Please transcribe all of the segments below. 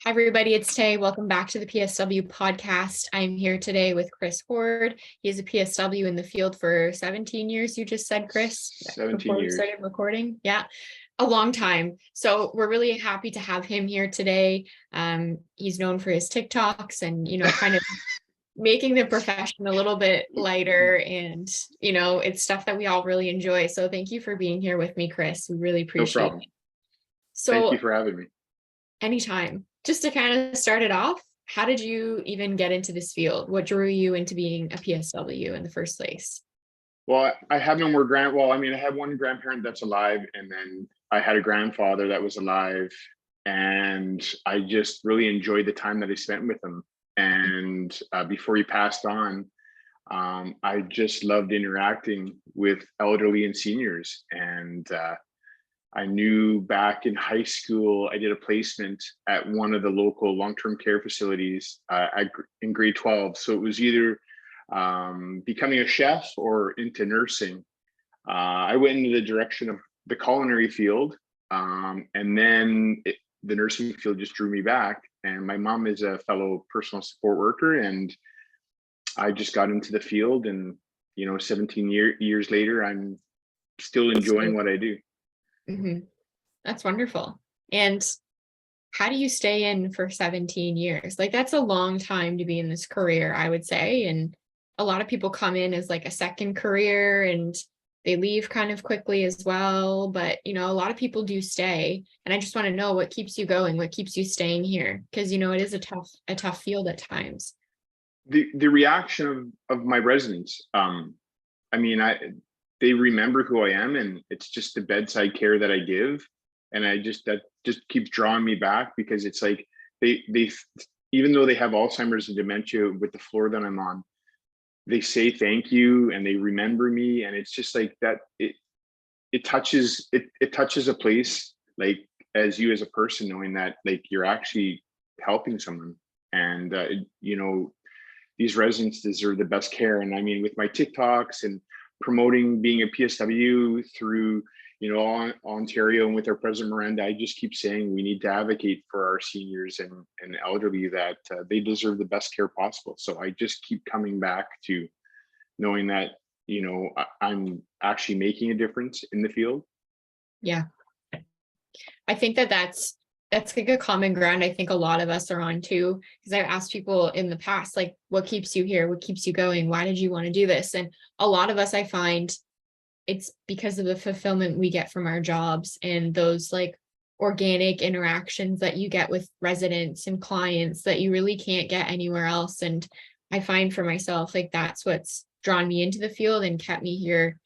Hi, everybody. It's Tay. Welcome back to the PSW Podcast. I'm here today with Chris Hoard. He's a PSW in the field for 17 years, you just said, Chris? 17 before years. we started recording. Yeah, a long time. So we're really happy to have him here today. He's known for his Tik Toks and, kind of making the profession a little bit lighter. And, it's stuff that we all really enjoy. So thank you for being here with me, Chris. We really appreciate it. So thank you for having me. Anytime. Just to kind of start it off, how did you even get into this field? What drew you into being a PSW in the first place? Well, I have no more I have one grandparent that's alive, and then I had a grandfather that was alive, and I just really enjoyed the time that I spent with him. And before he passed on, I just loved interacting with elderly and seniors. And I knew back in high school, I did a placement at one of the local long-term care facilities in grade 12. So it was either becoming a chef or into nursing. I went into the direction of the culinary field, and then the nursing field just drew me back. And my mom is a fellow personal support worker, and I just got into the field. And 17 years later, I'm still enjoying what I do. Mm-hmm. That's wonderful. And how do you stay in for 17 years? Like, that's a long time to be in this career, I would say. And a lot of people come in as like a second career and they leave kind of quickly as well. But, a lot of people do stay. And I just want to know what keeps you going, what keeps you staying here? Because, it is a tough field at times. The reaction of my residents, they remember who I am, and it's just the bedside care that I give. And that just keeps drawing me back, because it's like they even though they have Alzheimer's and dementia with the floor that I'm on, they say thank you and they remember me. And it's just like that, it touches a place, like, as you as a person, knowing that like you're actually helping someone. And these residents deserve the best care. And I mean, with my Tik Toks and promoting being a PSW through Ontario, and with our president Miranda, I just keep saying we need to advocate for our seniors and elderly, that they deserve the best care possible. So I just keep coming back to knowing that I'm actually making a difference in the field. Yeah, I think that's like a common ground. I think a lot of us are on too, because I've asked people in the past, like, what keeps you here? What keeps you going? Why did you want to do this? And a lot of us, I find it's because of the fulfillment we get from our jobs and those like organic interactions that you get with residents and clients that you really can't get anywhere else. And I find for myself, like, that's what's drawn me into the field and kept me here.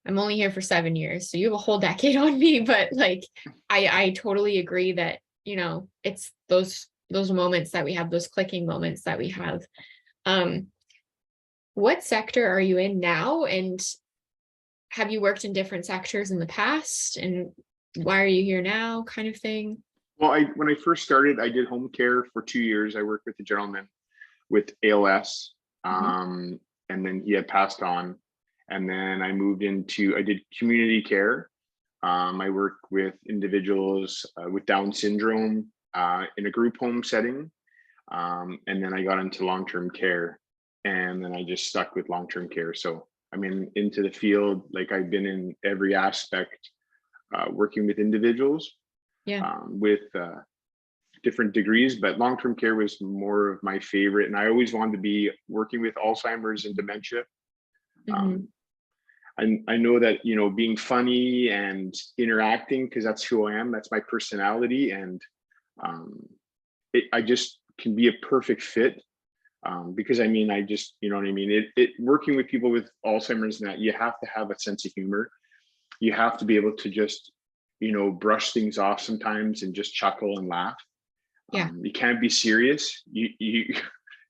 I'm only here for 7 years, so you have a whole decade on me, but like, I totally agree that, it's those moments that we have, those clicking moments that we have. What sector are you in now? And have you worked in different sectors in the past? And why are you here now, kind of thing? Well, when I first started, I did home care for 2 years. I worked with a gentleman with ALS, and then he had passed on. And then I I did community care. I work with individuals with Down syndrome in a group home setting. And then I got into long-term care, and then I just stuck with long-term care. So I mean, into the field, like, I've been in every aspect, working with individuals, with different degrees, but long-term care was more of my favorite. And I always wanted to be working with Alzheimer's and dementia. I know that, being funny and interacting, because that's who I am, that's my personality. And I just can be a perfect fit. Because I mean, I just, working with people with Alzheimer's, and that, you have to have a sense of humor. You have to be able to just, brush things off sometimes and just chuckle and laugh. Yeah. You can't be serious.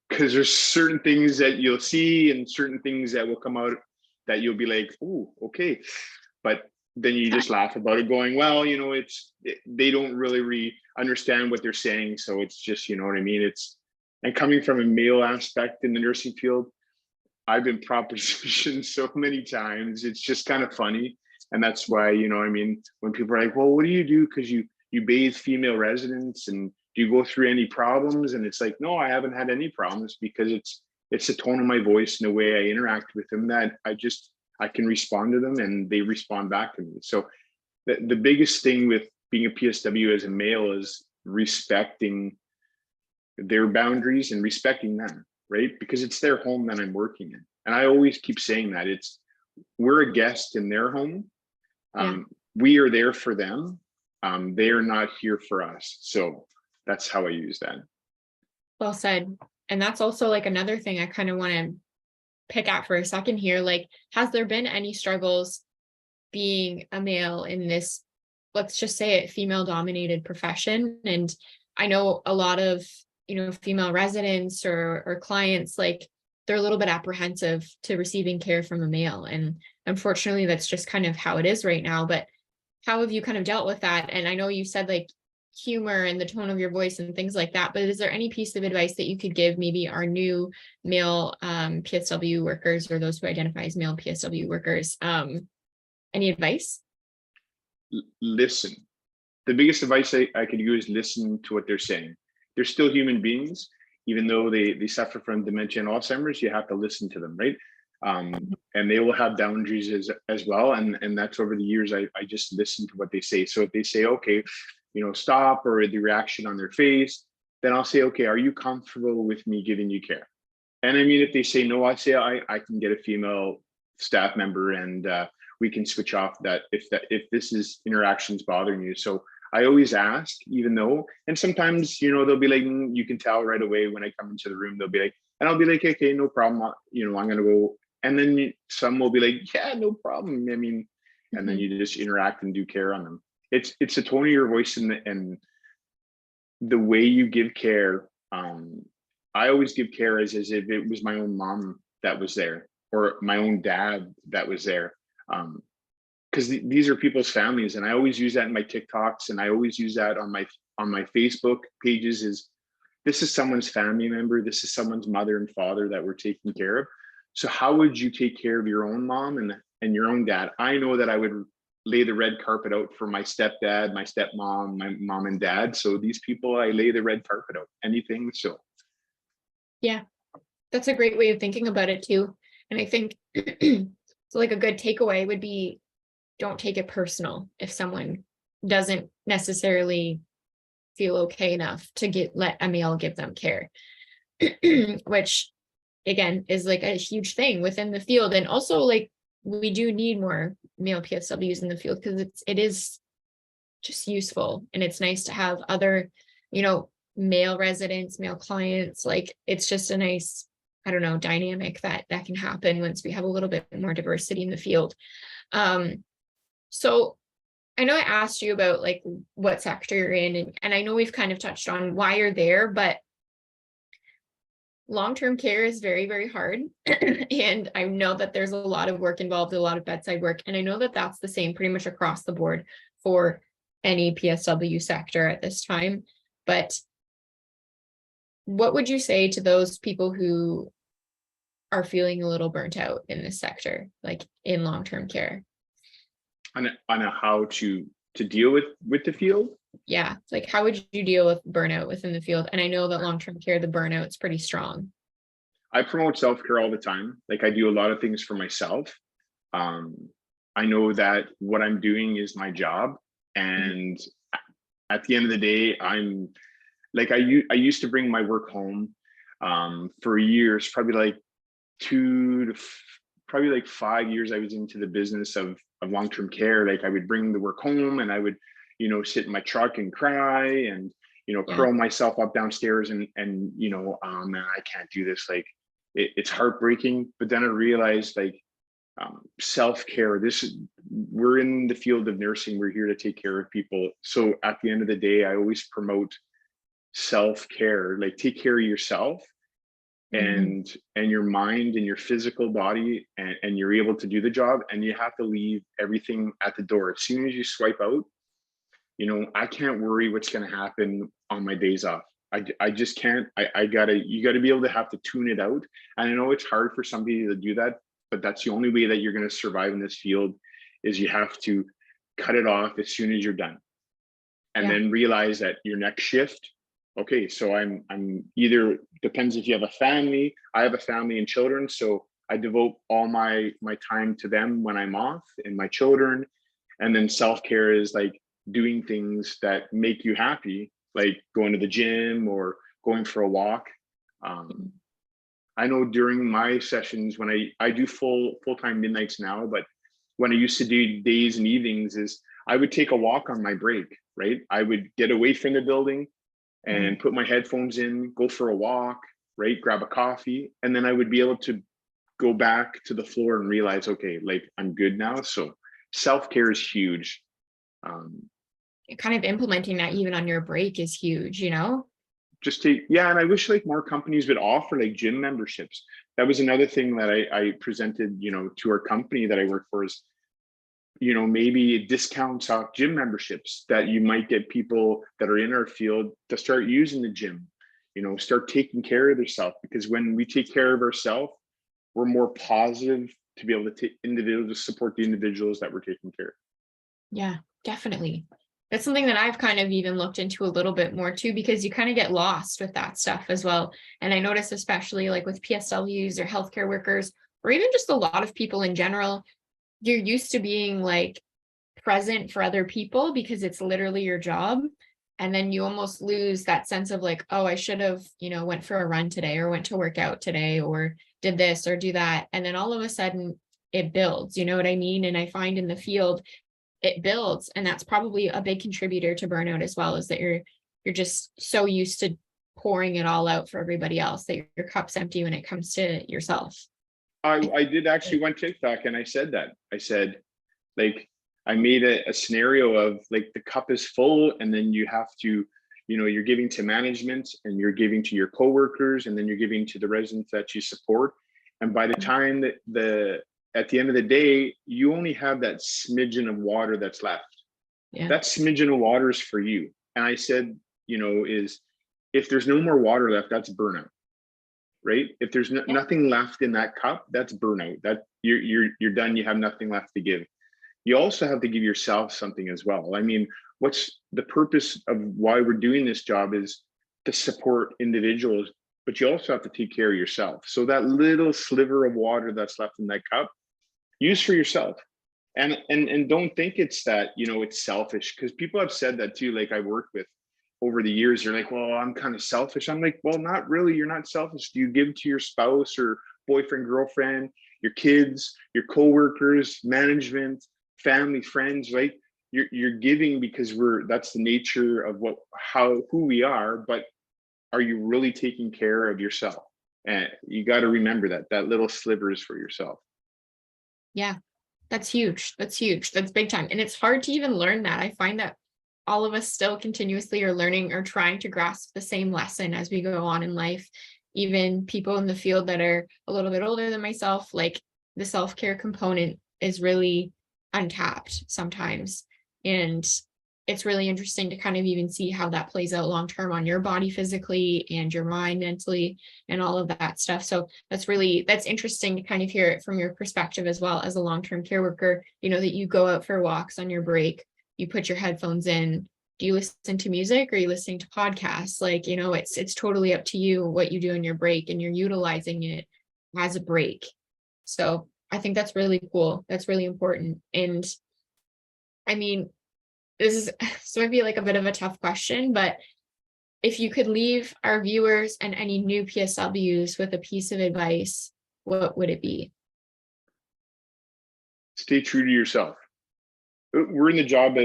Because there's certain things that you'll see and certain things that will come out that you'll be like, oh, okay. But then you just laugh about it, going, well, they don't really understand what they're saying. So it's just, and coming from a male aspect in the nursing field, I've been propositioned so many times. It's just kind of funny. And that's why, when people are like, well, what do you do? Because you bathe female residents and do you go through any problems? And it's like, no, I haven't had any problems, because it's the tone of my voice and the way I interact with them that I can respond to them and they respond back to me. So the biggest thing with being a PSW as a male is respecting their boundaries and respecting them, right? Because it's their home that I'm working in. And I always keep saying that we're a guest in their home. We are there for them. They are not here for us. So that's how I use that. Well said. And that's also like another thing I kind of want to pick at for a second here. Like, has there been any struggles being a male in this, let's just say it, female dominated profession? And I know a lot of, female residents or clients, like, they're a little bit apprehensive to receiving care from a male. And unfortunately, that's just kind of how it is right now. But how have you kind of dealt with that? And I know you said like humor and the tone of your voice and things like that, but is there any piece of advice that you could give maybe our new male PSW workers, or those who identify as male PSW workers? Any advice? Listen. The biggest advice I could give is listen to what they're saying. They're still human beings. Even though they suffer from dementia and Alzheimer's, you have to listen to them, right? And they will have boundaries as well. And that's over the years, I just listen to what they say. So if they say, okay, stop, or the reaction on their face, then I'll say, okay, are you comfortable with me giving you care? And I mean, if they say no, I say, I can get a female staff member and we can switch off that if this is interactions bothering you. So I always ask, even though, and sometimes, they'll be like, you can tell right away when I come into the room, they'll be like, and I'll be like, okay, no problem. I'm going to go. And then some will be like, yeah, no problem. I mean, and then you just interact and do care on them. It's the tone of your voice and the way you give care. I always give care as if it was my own mom that was there, or my own dad that was there. Because these are people's families, and I always use that in my Tik Toks, and I always use that on my Facebook pages. This is someone's family member, this is someone's mother and father that we're taking care of. So how would you take care of your own mom and your own dad? I know that I would lay the red carpet out for my stepdad, my stepmom, my mom and dad. So these people, I lay the red carpet out, anything. So yeah, that's a great way of thinking about it too. And I think so, like, a good takeaway would be, don't take it personal if someone doesn't necessarily feel okay enough to let a male give them care, which again is like a huge thing within the field. And also, like, we do need more male PSWs in the field, because it is just useful, and it's nice to have other, male residents, male clients. Like, it's just a nice, I don't know, dynamic that can happen once we have a little bit more diversity in the field. So I know I asked you about like what sector you're in, and I know we've kind of touched on why you're there, but long-term care is very, very hard. And I know that there's a lot of work involved, a lot of bedside work. And I know that that's the same pretty much across the board for any PSW sector at this time. But what would you say to those people who are feeling a little burnt out in this sector, like in long-term care? On how to deal with the field? Yeah, like, how would you deal with burnout within the field? And I know that long-term care, the burnout's pretty strong. I promote self-care all the time. Like, I do a lot of things for myself. I know that what I'm doing is my job, and at the end of the day, I'm like, I used to bring my work home for years, probably like 5 years. I was into the business of long-term care. Like, I would bring the work home and I would, sit in my truck and cry and, curl myself up downstairs and oh man, I can't do this. Like, it's heartbreaking. But then I realized, like, self-care, we're in the field of nursing. We're here to take care of people. So at the end of the day, I always promote self-care, like, take care of yourself and your mind and your physical body, and you're able to do the job, and you have to leave everything at the door. As soon as you swipe out, I can't worry what's going to happen on my days off. I just can't. You gotta be able to have to tune it out. And I know it's hard for somebody to do that, but that's the only way that you're going to survive in this field, is you have to cut it off as soon as you're done. And then realize that your next shift, okay, so I'm either, depends if you have a family. I have a family and children, so I devote all my time to them when I'm off and my children. And then self-care is like doing things that make you happy, like going to the gym or going for a walk. I know during my sessions when I do full-time midnights now, but when I used to do days and evenings is I would take a walk on my break, right? I would get away from the building and put my headphones in, go for a walk, right? Grab a coffee. And then I would be able to go back to the floor and realize, okay, like I'm good now. So self-care is huge. Kind of implementing that even on your break is huge, you know? Just take, yeah. And I wish like more companies would offer like gym memberships. That was another thing that I presented, to our company that I work for is, maybe discounts off gym memberships that you might get people that are in our field to start using the gym, start taking care of themselves, because when we take care of ourselves, we're more positive to be able to support the individuals that we're taking care of. Yeah, definitely. That's something that I've kind of even looked into a little bit more too, because you kind of get lost with that stuff as well. And I notice, especially like with PSWs or healthcare workers, or even just a lot of people in general, you're used to being like present for other people because it's literally your job. And then you almost lose that sense of like, oh, I should have, went for a run today or went to work out today or did this or do that. And then all of a sudden it builds, you know what I mean? And I find in the field, it builds. And that's probably a big contributor to burnout as well, is that you're just so used to pouring it all out for everybody else that your cup's empty when it comes to yourself. I did actually went TikTok and I said that. I said, like, I made a scenario of like the cup is full and then you have to, you're giving to management and you're giving to your coworkers and then you're giving to the residents that you support. And by the time that at the end of the day, you only have that smidgen of water that's left. Yeah. That smidgen of water is for you. And I said, is if there's no more water left, that's burnout, right? If there's nothing left in that cup, that's burnout. That you're done. You have nothing left to give. You also have to give yourself something as well. I mean, what's the purpose of why we're doing this job is to support individuals, but you also have to take care of yourself. So that little sliver of water that's left in that cup, use for yourself. And don't think it's that, it's selfish, because people have said that too. Like I worked with over the years, they're like, well, I'm kind of selfish. I'm like, well, not really. You're not selfish. Do you give to your spouse or boyfriend, girlfriend, your kids, your coworkers, management, family, friends, right? You're giving because that's the nature of who we are, but are you really taking care of yourself? And you got to remember that little sliver is for yourself. Yeah, that's huge. That's huge. That's big time. And it's hard to even learn that. I find that all of us still continuously are learning or trying to grasp the same lesson as we go on in life. Even people in the field that are a little bit older than myself, like the self-care component is really untapped sometimes. And it's really interesting to kind of even see how that plays out long term on your body physically and your mind mentally and all of that stuff. So that's interesting to kind of hear it from your perspective as well as a long-term care worker, that you go out for walks on your break, you put your headphones in. Do you listen to music or are you listening to podcasts? Like, it's totally up to you what you do in your break, and you're utilizing it as a break. So I think that's really cool. That's really important. And I mean, this might be like a bit of a tough question, but if you could leave our viewers and any new PSWs with a piece of advice, what would it be? Stay true to yourself. We're in the job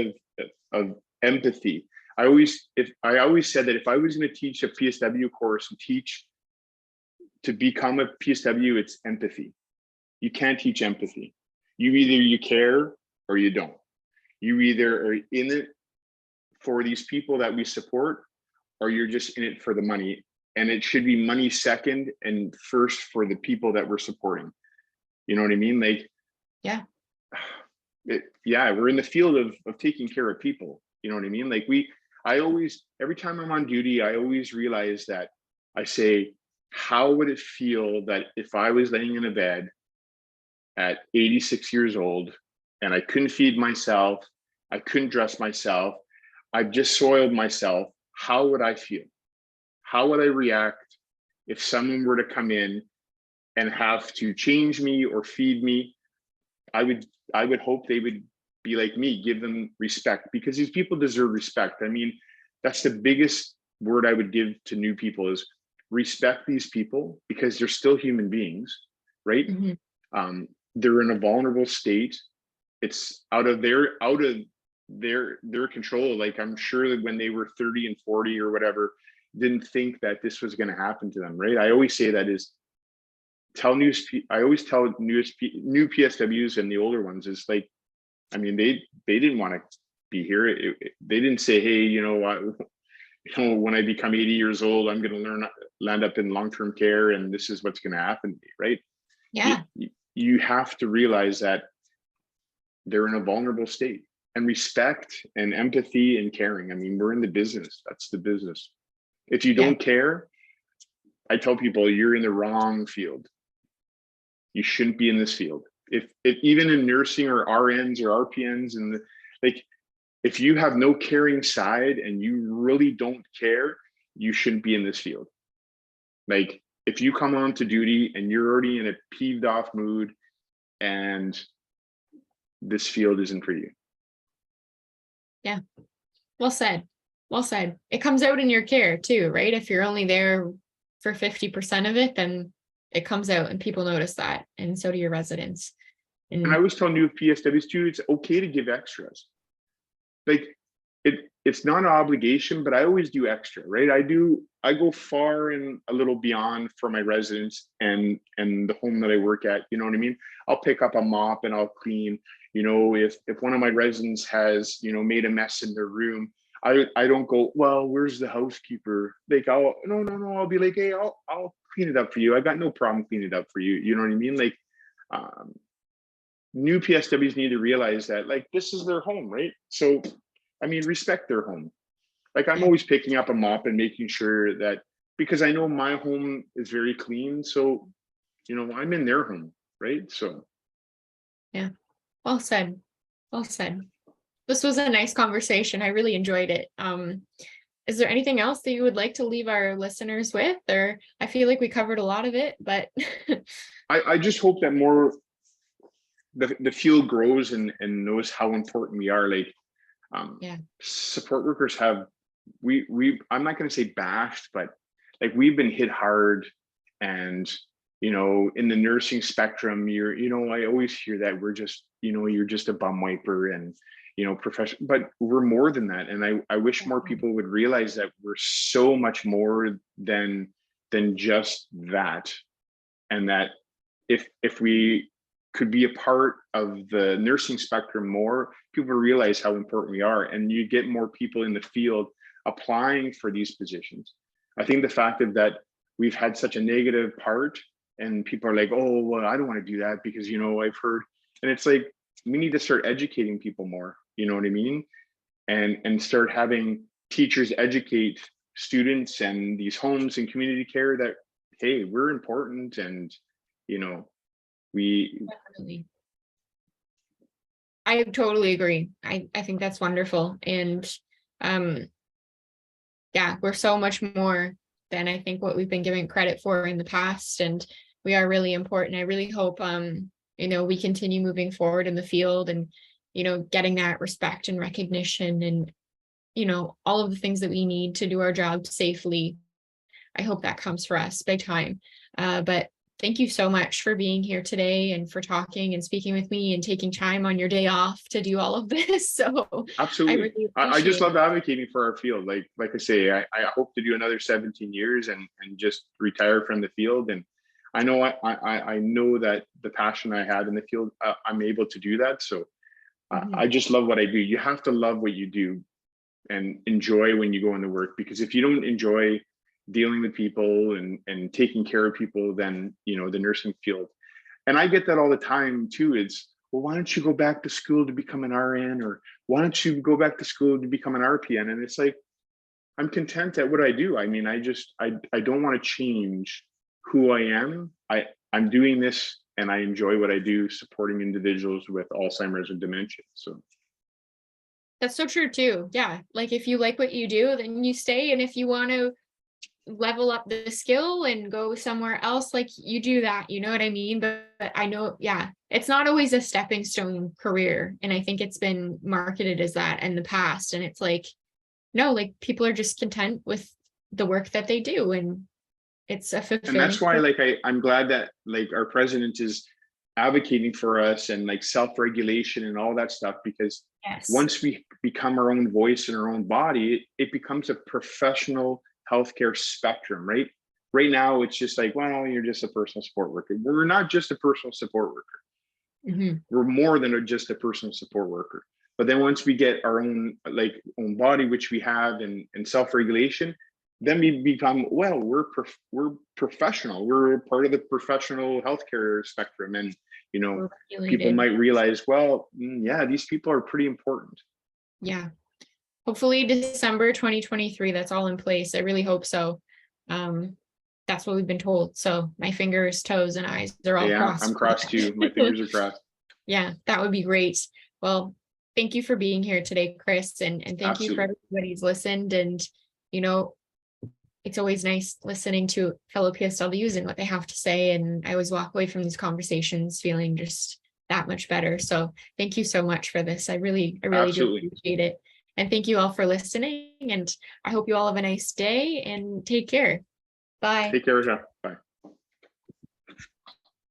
of empathy. I always said that if I was going to teach a PSW course and teach to become a PSW, it's empathy. You can't teach empathy. You care or you don't. You either are in it for these people that we support, or you're just in it for the money. And it should be money second and first for the people that we're supporting. You know what I mean? Like, yeah, we're in the field of taking care of people. You know what I mean? Like every time I'm on duty, I always realize that I say, how would it feel that if I was laying in a bed at 86 years old and I couldn't feed myself, I couldn't dress myself, I've just soiled myself, how would I feel? how would I react if someone were to come in and have to change me or feed me? I would hope they would be like me, give them respect, because these people deserve respect. I mean, that's the biggest word I would give to new people is respect these people, because they're still human beings, right? They're in a vulnerable state. It's out of their control. Like, I'm sure that when they were 30 and 40 or whatever, didn't think that this was going to happen to them, right? I always say that is I always tell new PSWs and the older ones is like, I mean, they didn't want to be here. They didn't say, hey, you know what, when I become 80 years old, I'm going to land up in long-term care, and this is what's going to happen to me, right? Yeah. You have to realize that they're in a vulnerable state, and respect and empathy and caring. I mean, we're in the business. That's the business. If you don't care, I tell people you're in the wrong field. You shouldn't be in this field. If even in nursing or RNs or RPNs, and like, if you have no caring side and you really don't care, you shouldn't be in this field. Like, if you come on to duty and you're already in a peeved off mood, and this field isn't for you. Yeah. Well said. Well said. It comes out in your care too, right? If you're only there for 50% of it, then it comes out and people notice that. And so do your residents. And I always tell new PSWs too, it's okay to give extras. Like, it's not an obligation, but I always do extra, right? I go far and a little beyond for my residents and the home that I work at, you know what I mean? I'll pick up a mop and I'll clean. You know, if one of my residents has, you know, made a mess in their room, I don't go, well, where's the housekeeper? Like, no, I'll be like, hey, I'll clean it up for you. I got no problem cleaning it up for you. You know what I mean? Like, new PSWs need to realize that, like, this is their home, right? So, I mean, respect their home. Like, I'm always picking up a mop and making sure that, because I know my home is very clean. So, you know, I'm in their home, right? So. Yeah. Well said. Well said. This was a nice conversation. I really enjoyed it. Is there anything else that you would like to leave our listeners with? Or I feel like we covered a lot of it, but I just hope that more the field grows and knows how important we are. Like, support workers have, I'm not going to say bashed, but like, we've been hit hard. And, you know, in the nursing spectrum, I always hear that we're just, you're just a bum wiper and, professional, but we're more than that. And I wish more people would realize that we're so much more than just that. And that if we could be a part of the nursing spectrum more, people realize how important we are, and you get more people in the field applying for these positions. I think the fact that we've had such a negative part, and people are like, oh, well, I don't want to do that because, I've heard, and it's like, we need to start educating people more, you know what I mean? And start having teachers educate students and these homes and community care that, hey, we're important, and, Definitely. I totally agree. I think that's wonderful. And we're so much more than I think what we've been given credit for in the past. And we are really important. I really hope we continue moving forward in the field and, getting that respect and recognition and, all of the things that we need to do our job safely. I hope that comes for us big time. But thank you so much for being here today and for talking and speaking with me and taking time on your day off to do all of this. So absolutely, I just love advocating for our field. Like I say, I hope to do another 17 years and just retire from the field. And I know I know that the passion I had in the field, I'm able to do that. So I just love what I do. You have to love what you do and enjoy when you go into work, because if you don't enjoy dealing with people and taking care of people, then the nursing field, and I get that all the time too, it's, well, why don't you go back to school to become an RN, or why don't you go back to school to become an RPN? And it's like, I'm content at what I do. I mean, I don't want to change who I am. I'm doing this and I enjoy what I do, supporting individuals with Alzheimer's and dementia. So that's so true too. Yeah. Like, if you like what you do, then you stay. And if you want to level up the skill and go somewhere else, like you do that, you know what I mean? But I know, yeah, it's not always a stepping stone career. And I think it's been marketed as that in the past. And it's like, no, like people are just content with the work that they do. And it's a fulfilling. And that's why, like, I'm glad that like our president is advocating for us and like self-regulation and all that stuff, because Yes. once we become our own voice in our own body, it becomes a professional healthcare spectrum, right? Right now, it's just like, well, you're just a personal support worker. We're not just a personal support worker. Mm-hmm. We're more than just a personal support worker. But then once we get our own own body, which we have, and self-regulation, then we become, well, we're professional. We're part of the professional healthcare spectrum, and people might realize, well, yeah, these people are pretty important. Yeah. Hopefully December 2023, that's all in place. I really hope so. That's what we've been told. So my fingers, toes, and eyes, they're all crossed. I'm crossed too. My fingers are crossed. Yeah, that would be great. Well, thank you for being here today, Chris. And thank Absolutely. you for everybody who's listened. And, it's always nice listening to fellow PSWs and what they have to say. And I always walk away from these conversations feeling just that much better. So thank you so much for this. I really do appreciate it. And thank you all for listening. And I hope you all have a nice day and take care. Bye. Take care, Rachel. Bye.